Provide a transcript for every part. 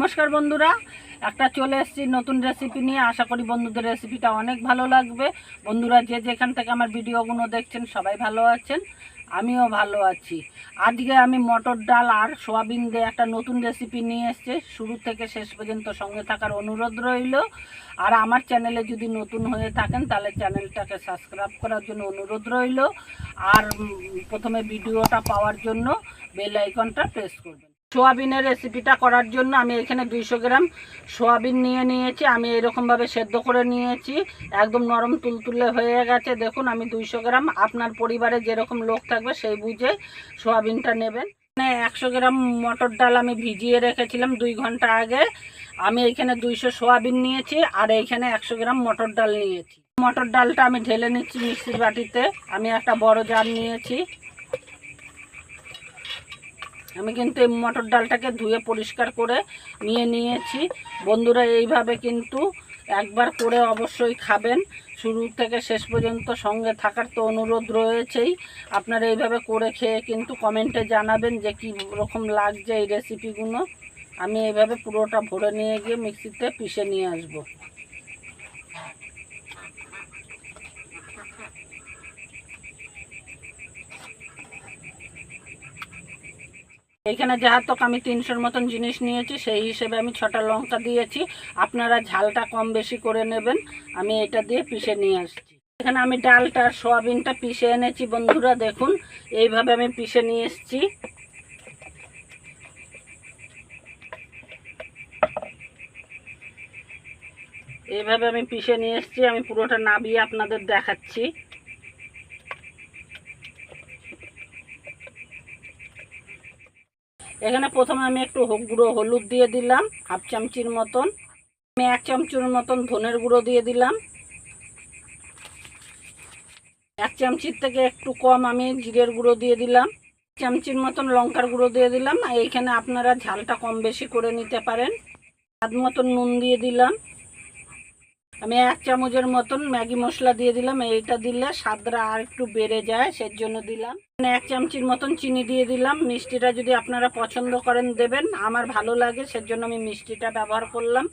নমস্কার বন্ধুরা, একটা চলে এসেছি নতুন রেসিপি নিয়ে। আশা করি বন্ধুদের রেসিপিটা অনেক ভালো লাগবে। বন্ধুরা যে যেখান থেকে আমার ভিডিওগুলো দেখছেন সবাই ভালো আছেন, আমিও ভালো আছি। আজকে আমি মটর ডাল আর সোয়াবিন দিয়ে একটা নতুন রেসিপি নিয়ে এসেছি। শুরু থেকে শেষ পর্যন্ত সঙ্গে থাকার অনুরোধ রইল। আর আমার চ্যানেলে যদি নতুন হয়ে থাকেন তাহলে চ্যানেলটাকে সাবস্ক্রাইব করার জন্য অনুরোধ রইল। আর প্রথমে ভিডিওটা পাওয়ার জন্য বেল আইকনটা প্রেস করবেন। সোয়াবিনের রেসিপিটা করার জন্য আমি এখানে 200 গ্রাম সোয়াবিন নিয়েছি। আমি এরকমভাবে সেদ্ধ করে নিয়েছি, একদম নরম তুলতুলে হয়ে গেছে। দেখুন, আমি 200 গ্রাম, আপনার পরিবারে যেরকম লোক থাকবে সেই বুঝে সোয়াবিনটা নেবেন। মানে 100 গ্রাম মটর ডাল আমি ভিজিয়ে রেখেছিলাম 2 ঘন্টা আগে। আমি এখানে 200 সোয়াবিন নিয়েছি আর এইখানে 100 গ্রাম মটর ডাল নিয়েছি। মটর ডালটা আমি ঢেলে নিচ্ছি মিক্সির বাটিতে। আমি একটা বড় জার নিয়েছি। আমি কিন্তু এই মটর ডালটাকে ধুয়ে পরিষ্কার করে নিয়েছি। বন্ধুরা এইভাবে কিন্তু একবার করে অবশ্যই খাবেন। শুরু থেকে শেষ পর্যন্ত সঙ্গে থাকার তো অনুরোধ রয়েছেই। আপনারা এইভাবে করে খেয়ে কিন্তু কমেন্টে জানাবেন যে কী রকম লাগছে এই রেসিপিগুলো। আমি এইভাবে পুরোটা ভরে নিয়ে গিয়ে মিক্সিতে পিষে নিয়ে আসবো। এইখানে যাহাতক আমি 300-র মতন জিনিস নিয়েছি, সেই হিসেবে আমি 6টা লঙ্কা দিয়েছি। আপনারা ঝালটা কম বেশি করে নেবেন। আমি এটা দিয়ে পিষে নিয়ে আসছি। এখানে আমি ডালটা আর সোয়াবিনটা পিষে এনেছি। বন্ধুরা দেখুন, এইভাবে আমি পিষে নিয়ে এসেছি। এইভাবে আমি পিষে নিয়ে এসেছি। আমি পুরোটা নাবিয়ে আপনাদের দেখাচ্ছি। এখানে প্রথমে আমি একটু গুঁড়ো হলুদ দিয়ে দিলাম 1/2 চামচির মতন। আমি 1 চামচের মতন ধনের গুঁড়ো দিয়ে দিলাম। 1 চামচির থেকে একটু কম আমি জিরের গুঁড়ো দিয়ে দিলাম। 1 চামচির মতন লঙ্কার গুঁড়ো দিয়ে দিলাম। এইখানে আপনারা ঝালটা কম বেশি করে নিতে পারেন। স্বাদ মতন নুন দিয়ে দিলাম। আমি 1 চামচের মতন ম্যাগি মশলা দিয়ে দিলাম। এইটা দিলে স্বাদটা আর একটু বেড়ে যায়, সেই জন্য দিলাম। 1 চামচির মতন চিনি দিয়ে দিলাম। মিষ্টিটা যদি আপনারা পছন্দ করেন দেবেন, আমার ভালো লাগে সেজন্য আমি মিষ্টিটা ব্যবহার করলাম।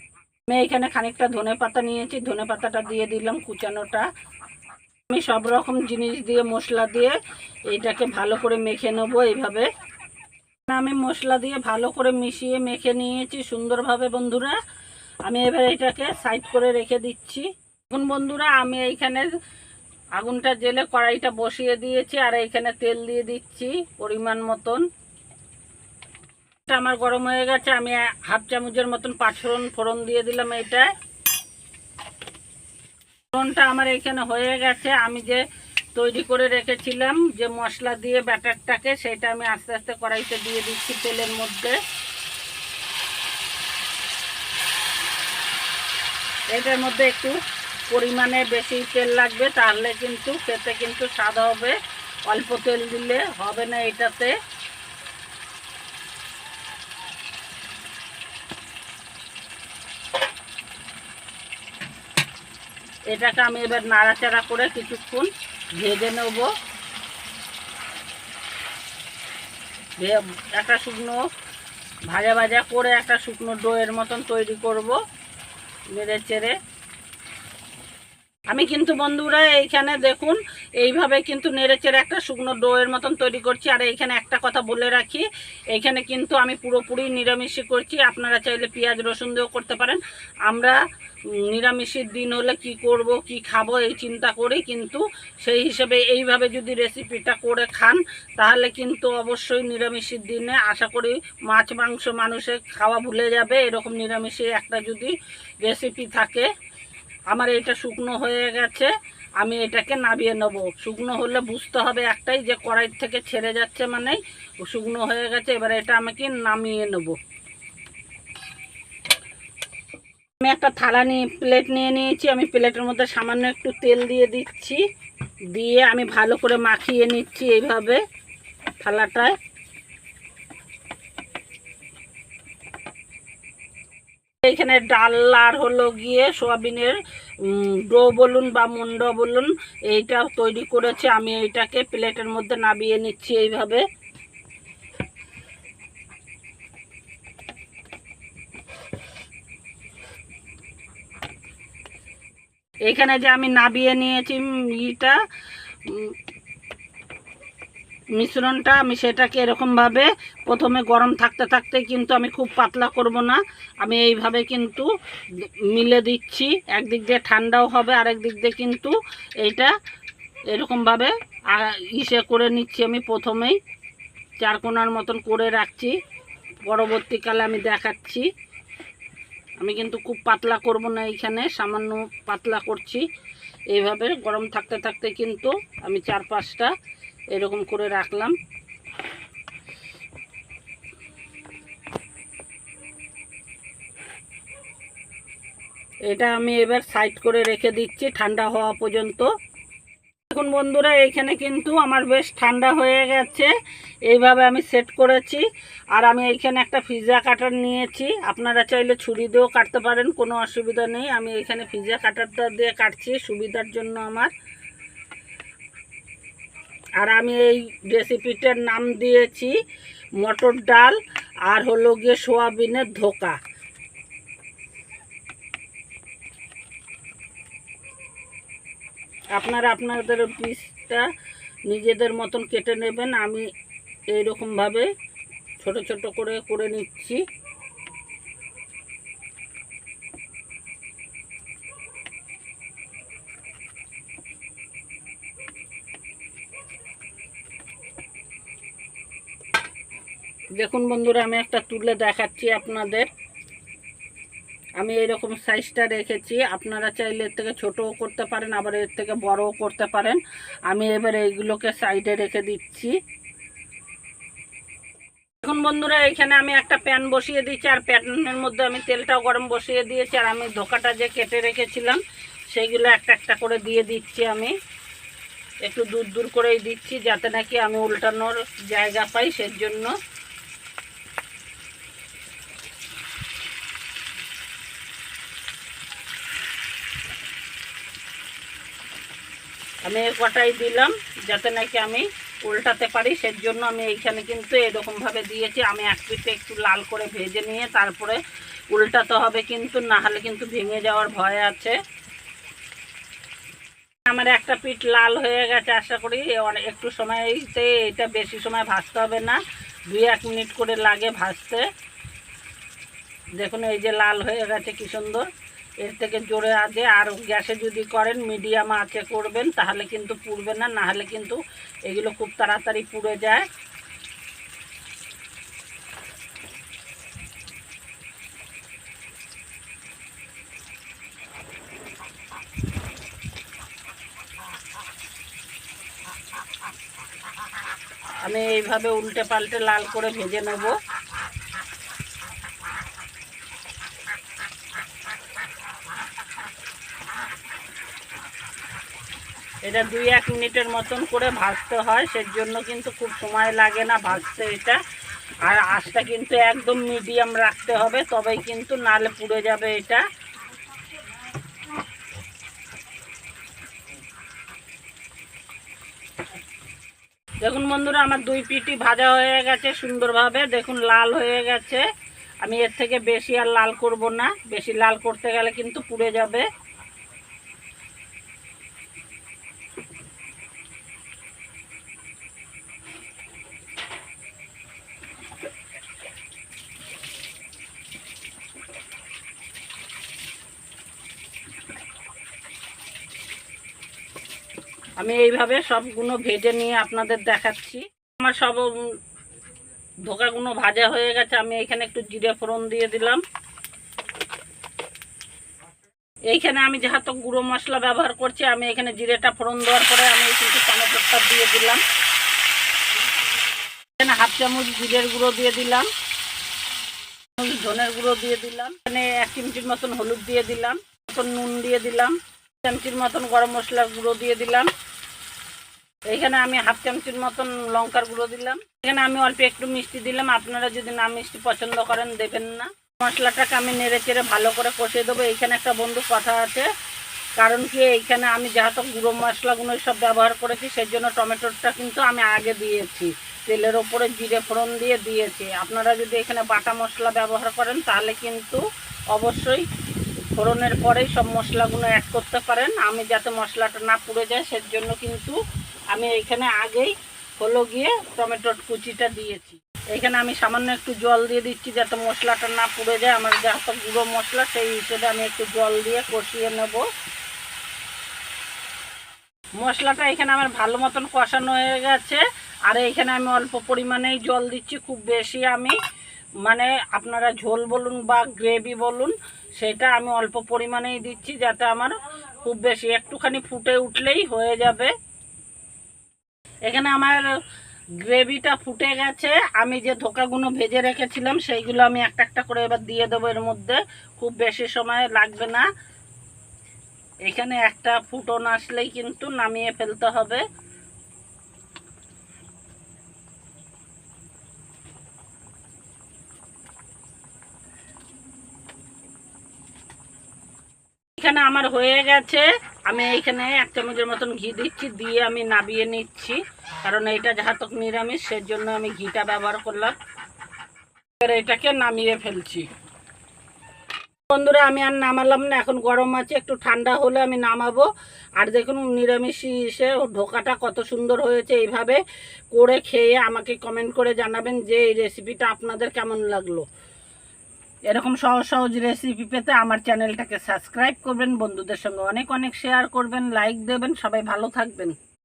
আমি এখানে খানিকটা ধনেপাতা নিয়েছি, ধনেপাতাটা দিয়ে দিলাম কুচানোটা। আমি সব রকম জিনিস দিয়ে মশলা দিয়ে এইটাকে ভালো করে মেখে নেবো। এইভাবে আমি মশলা দিয়ে ভালো করে মিশিয়ে মেখে নিয়েছি সুন্দরভাবে। বন্ধুরা আমি এবার এটাকে সাইড করে রেখে দিচ্ছি। এখন বন্ধুরা আমি এইখানে আগুনটা জেলে কড়াইটা বসিয়ে দিয়েছি আর এইখানে তেল দিয়ে দিচ্ছি পরিমাণ মতন। এটা আমার গরম হয়ে গেছে। আমি 1/2 চামচের মতন পাঁচফোড়ন ফোড়ন দিয়ে দিলাম। এটা ফোড়নটা আমার এইখানে হয়ে গেছে। আমি যে তৈরি করে রেখেছিলাম যে মশলা দিয়ে ব্যাটারটাকে, সেটা আমি আস্তে আস্তে কড়াইতে দিয়ে দিচ্ছি তেলের মধ্যে। এটার মধ্যে একটু পরিমাণে বেশি তেল লাগবে, তাহলে কিন্তু খেতে কিন্তু স্বাদ হবে। অল্প তেল দিলে হবে না এটাতে। এটাকে আমি এবার নাড়াচাড়া করে কিছুক্ষণ ভেজে নেব। একটা শুকনো ভাজা ভাজা করে একটা শুকনো ডোয়ের মতন তৈরি করব নেড়ে চেড়ে। আমি কিন্তু বন্ধুরা এইখানে দেখুন এইভাবে কিন্তু নেড়েচেড়ে একটা শুকনো ডোয়ের মতন তৈরি করছি। আর এইখানে একটা কথা বলে রাখি, এইখানে কিন্তু আমি পুরোপুরি নিরামিষই করছি। আপনারা চাইলে পেঁয়াজ রসুন দিয়েও করতে পারেন। আমরা নিরামিষের দিন হলে কি করব কি খাবো এই চিন্তা করি, কিন্তু সেই হিসেবে এইভাবে যদি রেসিপিটা করে খান তাহলে কিন্তু অবশ্যই নিরামিষের দিনে আশা করি মাছ মাংস মানুষের খাওয়া ভুলে যাবে। এরকম নিরামিষে একটা যদি রেসিপি থাকে। আমার এটা শুকনো হয়ে গেছে, আমি এটাকে নামিয়ে নেব। শুকনো হলে বুঝতে হবে একটাই যে কড়াই থেকে ছেড়ে যাচ্ছে, মানে শুকনো হয়ে গেছে। এবার এটা আমাকে নামিয়ে নেব। আমি একটা থালা প্লেট নিয়ে নিয়েছি। আমি প্লেটের মধ্যে সামান্য একটু তেল দিয়ে দিচ্ছি, দিয়ে আমি ভালো করে মাখিয়ে নিচ্ছি এইভাবে থালাটায়। এইখানে ডাল আর হলো গিয়ে সোয়াবিনের ডো বলুন বা মুন্ড বলুন, এইটা তৈরি করেছে। আমি এইটাকে প্লেটের মধ্যে নামিয়ে নিচ্ছি এইভাবে। এইখানে যে আমি নাবিয়ে নিয়েছি মিশ্রণটা, আমি সেটাকে এরকমভাবে প্রথমে গরম থাকতে থাকতে কিন্তু আমি খুব পাতলা করব না, আমি এইভাবে কিন্তু মিলে দিচ্ছি। একদিক দিয়ে ঠান্ডাও হবে, আরেক দিক দিয়ে কিন্তু এইটা এরকমভাবে ইসে করে নিচ্ছি। আমি প্রথমেই চারকোনার মতন করে রাখছি, পরবর্তীকালে আমি দেখাচ্ছি। আমি কিন্তু খুব পাতলা করব না, এইখানে সামান্য পাতলা করছি। এইভাবে গরম থাকতে থাকতে কিন্তু আমি 4-5টা এরকম করে রাখলাম। এটা আমি এবার সাইড করে রেখে দিচ্ছি ঠান্ডা হওয়া পর্যন্ত। এখন বন্ধুরা এইখানে কিন্তু আমার বেশ ঠান্ডা হয়ে গেছে, এইভাবে আমি সেট করেছি। আর আমি এইখানে একটা পিৎজা কাটার নিয়েছি, আপনারা চাইলে ছুরি দিয়েও কাটতে পারেন, কোনো অসুবিধা নেই। আমি এইখানে পিৎজা কাটারটা দিয়ে কাটছি সুবিধার জন্য আমার। আর আমি এই রেসিপিটার নাম দিয়েছি মটর ডাল আর হলো গিয়ে সোয়াবিনের ধোকা। আপনারা আপনাদের পিসটা নিজেদের মতন কেটে নেবেন। আমি এইরকমভাবে ছোট ছোট করে করে নিচ্ছি। দেখুন বন্ধুরা, আমি একটা তুলে দেখাচ্ছি আপনাদের। আমি এরকম সাইজটা রেখেছি, আপনারা চাইলে এর থেকে ছোটও করতে পারেন, আবার এর থেকে বড়ও করতে পারেন। আমি এবার এইগুলোকে সাইডে রেখে দিচ্ছি। এখন বন্ধুরা এখানে আমি একটা প্যান বসিয়ে দিচ্ছি, আর প্যানের মধ্যে আমি তেলটাও গরম বসিয়ে দিয়েছি। আর আমি ধোকাটা যে কেটে রেখেছিলাম সেইগুলো একটা একটা করে দিয়ে দিচ্ছি। আমি একটু দূর দূর করেই দিচ্ছি, যাতে নাকি আমি উল্টানোর জায়গা পাই, সেজন্য। আমি কটাই দিলাম যাতে নাকি আমি উল্টাতে পারি, সেজন্য আমি এইখানে কিন্তু এরকমভাবে দিয়েছি। আমি এক পিঠে একটু লাল করে ভেজে নিয়ে তারপরে উল্টাতে হবে, কিন্তু না হলে কিন্তু ভেঙে যাওয়ার ভয় আছে। আমার একটা পিঠ লাল হয়ে গেছে, আশা করি অনেক একটু সময়তে, এটা বেশি সময় ভাজতে হবে না, 2-1 মিনিট করে লাগে ভাজতে। দেখুন এই যে লাল হয়ে গেছে কি সুন্দর। এর থেকে জোরে আগে আর গ্যাসে যদি করেন মিডিয়াম আঁচে করবেন, তাহলে কিন্তু পুড়বে না, না হলে কিন্তু এগুলো খুব তাড়াতাড়ি পুড়ে যায়। আমি এইভাবে উল্টে পাল্টে লাল করে ভেজে নেব। এটা 2-1 মিনিটের মতন করে ভাজতে হয়, সেজন্য কিন্তু খুব সময় লাগে না ভাজতে এটা। আর আঁচটা কিন্তু একদম মিডিয়াম রাখতে হবে, তবেই কিন্তু, নালে পুড়ে যাবে এটা। দেখুন বন্ধুরা, আমার 2 পিঠই ভাজা হয়ে গেছে সুন্দরভাবে, দেখুন লাল হয়ে গেছে। আমি এর থেকে বেশি আর লাল করব না, বেশি লাল করতে গেলে কিন্তু পুড়ে যাবে। আমি এইভাবে সবগুলো ভেজে নিয়ে আপনাদের দেখাচ্ছি। আমার সব ধোকাগুলো ভাজা হয়ে গেছে। আমি এখানে একটু জিরে ফোড়ন দিয়ে দিলাম। এইখানে আমি যেহেতু গুঁড়ো মশলা ব্যবহার করছি, আমি এখানে জিরেটা ফোড়ন দেওয়ার পরে আমি কিন্তু টমেটোটা দিয়ে দিলাম। এখানে 1/2 চামচ জিরের গুঁড়ো দিয়ে দিলাম, ধনের গুঁড়ো দিয়ে দিলাম, এখানে 1 চিমটির মতন হলুদ দিয়ে দিলাম, নুন দিয়ে দিলাম, 1 চামচির মতন গরম মশলার গুঁড়ো দিয়ে দিলাম। এখানে আমি 1/2 চামচির মতন লঙ্কার গুঁড়ো দিলাম। এখানে আমি অল্প একটু মিষ্টি দিলাম, আপনারা যদি না মিষ্টি পছন্দ করেন দেবেন না। মশলাটাকে আমি নেড়ে চেড়ে ভালো করে কষিয়ে দেবো। এইখানে একটা বন্ধু কথা আছে, কারণ কি এইখানে আমি যেহেতু গুঁড়ো মশলাগুলো সব ব্যবহার করেছি, সেই জন্য টমেটোটা কিন্তু আমি আগে দিয়েছি, তেলের ওপরে জিরে ফোড়ন দিয়ে দিয়েছি। আপনারা যদি এখানে বাটা মশলা ব্যবহার করেন তাহলে কিন্তু অবশ্যই ফোড়নের পরেই সব মশলাগুলো অ্যাড করতে পারেন। আমি যাতে মশলাটা না পুড়ে যায় সেজন্য কিন্তু আমি এইখানে আগেই হলো গিয়ে টমেটোর কুচিটা দিয়েছি। এখানে আমি সামান্য একটু জল দিয়ে দিচ্ছি যাতে মশলাটা না পুড়ে যায়। আমার যেহেতু গুঁড়ো মশলা সেই হিসেবে আমি একটু জল দিয়ে কষিয়ে নেব। মশলাটা এখানে আমার ভালো মতন কষানো হয়ে গেছে। আর এইখানে আমি অল্প পরিমাণেই জল দিচ্ছি, খুব বেশি আমি মানে আপনারা ঝোল বলুন বা গ্রেভি বলুন সেটা আমি অল্প পরিমাণেই দিচ্ছি, যাতে আমার খুব বেশি একটুখানি ফুটে উঠলেই হয়ে যাবে। এখানে আমার গ্রেভিটা ফুটে গেছে। আমি যে ধোকাগুলো ভেজে রেখেছিলাম সেইগুলো আমি একটা একটা করে এবার দিয়ে দেবো এর মধ্যে। খুব বেশি সময় লাগবে না। এখানে একটা ফুটন আসলেই কিন্তু নামিয়ে ফেলতে হবে। এখানে আমার হয়ে গেছে। আমি এইখানে 1 চামচের মতন ঘি দিচ্ছি, দিয়ে আমি নামিয়ে নিচ্ছি, কারণ এইটা যেহেতু নিরামিষ সেজন্য আমি ঘিটা ব্যবহার করলাম। এবার এটাকে নামিয়ে ফেলছি। বন্ধুরা আমি আর নামালাম না, এখন গরম আছে, একটু ঠান্ডা হলে আমি নামাবো। আর দেখুন নিরামিষ এসে ঢোকাটা কত সুন্দর হয়েছে। এইভাবে করে খেয়ে আমাকে কমেন্ট করে জানাবেন যে এই রেসিপিটা আপনাদের কেমন লাগলো। এরকম সহজ সহজ রেসিপি পেতে আমার চ্যানেলটাকে সাবস্ক্রাইব করবেন, বন্ধুদের সঙ্গে অনেক অনেক শেয়ার করবেন, লাইক দেবেন। সবাই ভালো থাকবেন।